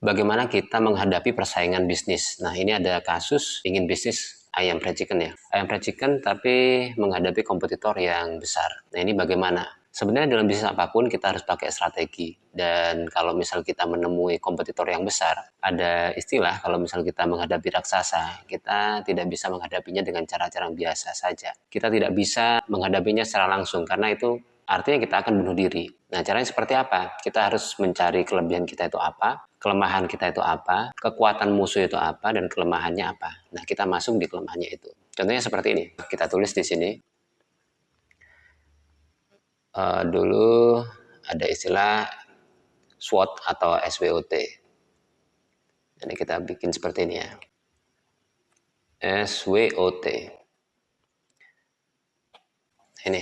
bagaimana kita menghadapi persaingan bisnis. Nah, ini ada kasus ingin bisnis ayam fried chicken ya. Ayam fried chicken tapi menghadapi kompetitor yang besar. Nah, ini bagaimana? Sebenarnya dalam bisnis apapun kita harus pakai strategi. Dan kalau misal kita menemui kompetitor yang besar, ada istilah kalau misal kita menghadapi raksasa, kita tidak bisa menghadapinya dengan cara-cara yang biasa saja. Kita tidak bisa menghadapinya secara langsung karena itu artinya kita akan bunuh diri. Nah, caranya seperti apa? Kita harus mencari kelebihan kita itu apa, kelemahan kita itu apa, kekuatan musuh itu apa, dan kelemahannya apa. Nah, kita masuk di kelemahannya itu. Contohnya seperti ini. Kita tulis di sini. Dulu ada istilah SWOT atau SWOT. Jadi kita bikin seperti ini ya. SWOT. Ini.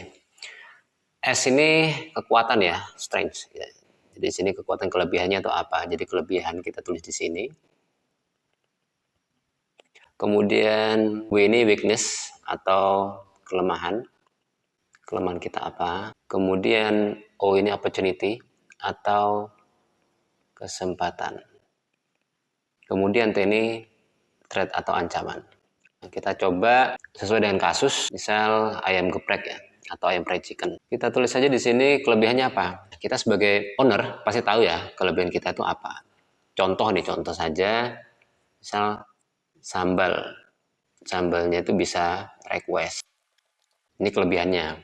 S ini kekuatan ya, strength. Jadi di sini kekuatan kelebihannya atau apa? Jadi kelebihan kita tulis di sini. Kemudian W ini weakness atau kelemahan. Kelemahan kita apa? Kemudian O ini opportunity atau kesempatan. Kemudian T ini threat atau ancaman. Nah, kita coba sesuai dengan kasus, misal ayam geprek ya, atau ayam fried chicken. Kita tulis saja di sini kelebihannya apa. Kita sebagai owner pasti tahu ya kelebihan kita itu apa. Contoh saja, misal sambal. Sambalnya itu bisa request. Ini kelebihannya.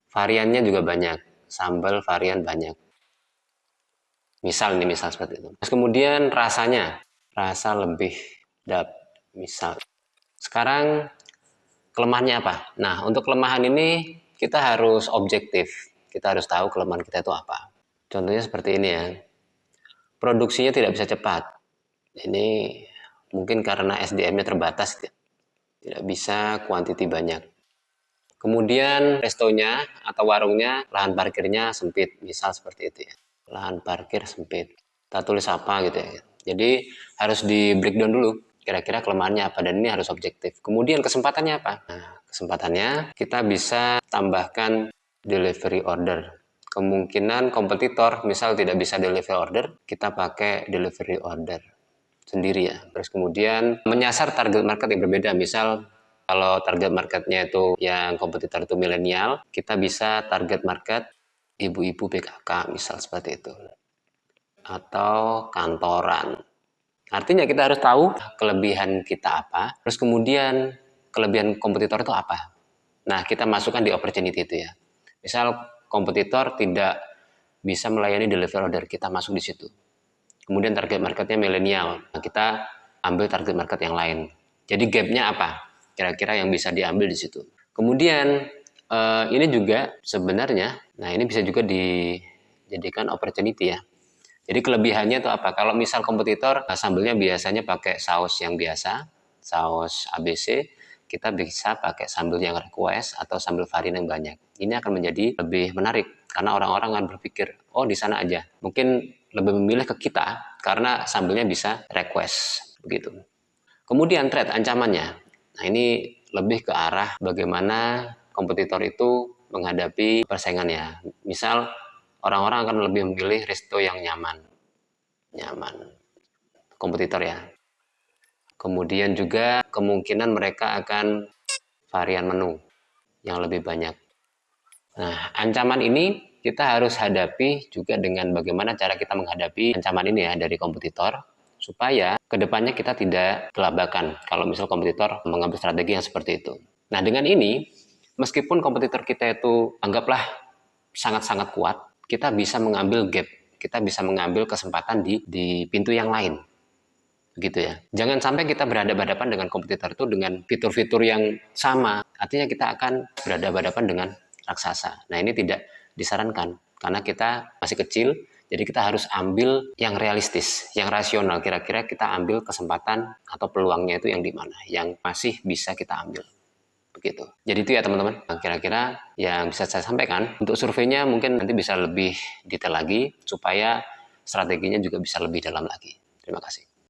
Variannya juga banyak, sambal varian banyak. Misal seperti itu. Terus kemudian rasanya, rasa lebih misal. Sekarang kelemahannya apa? Nah, untuk kelemahan ini kita harus objektif. Kita harus tahu kelemahan kita itu apa. Contohnya seperti ini ya. Produksinya tidak bisa cepat. Ini mungkin karena SDM-nya terbatas, tidak bisa kuantiti banyak. Kemudian restonya atau warungnya, lahan parkirnya sempit, misal seperti itu ya. Lahan parkir sempit. Kita tulis apa gitu ya. Jadi harus di breakdown dulu, kira-kira kelemahannya apa, dan ini harus objektif. Kemudian kesempatannya apa? Nah, kesempatannya kita bisa tambahkan delivery order. Kemungkinan kompetitor misal tidak bisa delivery order, kita pakai delivery order sendiri ya. Terus kemudian menyasar target market yang berbeda, misal kalau target marketnya itu yang kompetitor itu milenial, kita bisa target market ibu-ibu PKK misal seperti itu. Atau kantoran. Artinya kita harus tahu kelebihan kita apa, terus kemudian kelebihan kompetitor itu apa. Nah, kita masukkan di opportunity itu ya. Misal kompetitor tidak bisa melayani delivery order, kita masuk di situ. Kemudian target marketnya milenial, nah, kita ambil target market yang lain. Jadi gapnya apa? Kira-kira yang bisa diambil di situ. Kemudian ini juga sebenarnya, nah ini bisa juga dijadikan opportunity ya. Jadi kelebihannya itu apa? Kalau misal kompetitor sambelnya biasanya pakai saus yang biasa, saus ABC, kita bisa pakai sambal yang request atau sambal varian yang banyak. Ini akan menjadi lebih menarik karena orang-orang akan berpikir, oh di sana aja. Mungkin lebih memilih ke kita karena sambelnya bisa request begitu. Kemudian threat, ancamannya. Nah, ini lebih ke arah bagaimana kompetitor itu menghadapi persaingannya. Misal, orang-orang akan lebih memilih resto yang nyaman. Kompetitor ya. Kemudian juga kemungkinan mereka akan varian menu yang lebih banyak. Nah, ancaman ini kita harus hadapi juga dengan bagaimana cara kita menghadapi ancaman ini ya dari kompetitor, supaya kedepannya kita tidak kelabakan kalau misal kompetitor mengambil strategi yang seperti itu. Nah, dengan ini, meskipun kompetitor kita itu anggaplah sangat-sangat kuat, kita bisa mengambil gap, kita bisa mengambil kesempatan di pintu yang lain. Begitu ya. Jangan sampai kita berhadapan-hadapan dengan kompetitor itu dengan fitur-fitur yang sama. Artinya kita akan berhadapan-hadapan dengan raksasa. Nah, ini tidak disarankan karena kita masih kecil. Jadi kita harus ambil yang realistis, yang rasional. Kira-kira kita ambil kesempatan atau peluangnya itu yang di mana, yang masih bisa kita ambil. Begitu. Jadi itu ya teman-teman. Kira-kira yang bisa saya sampaikan. Untuk surveinya mungkin nanti bisa lebih detail lagi supaya strateginya juga bisa lebih dalam lagi. Terima kasih.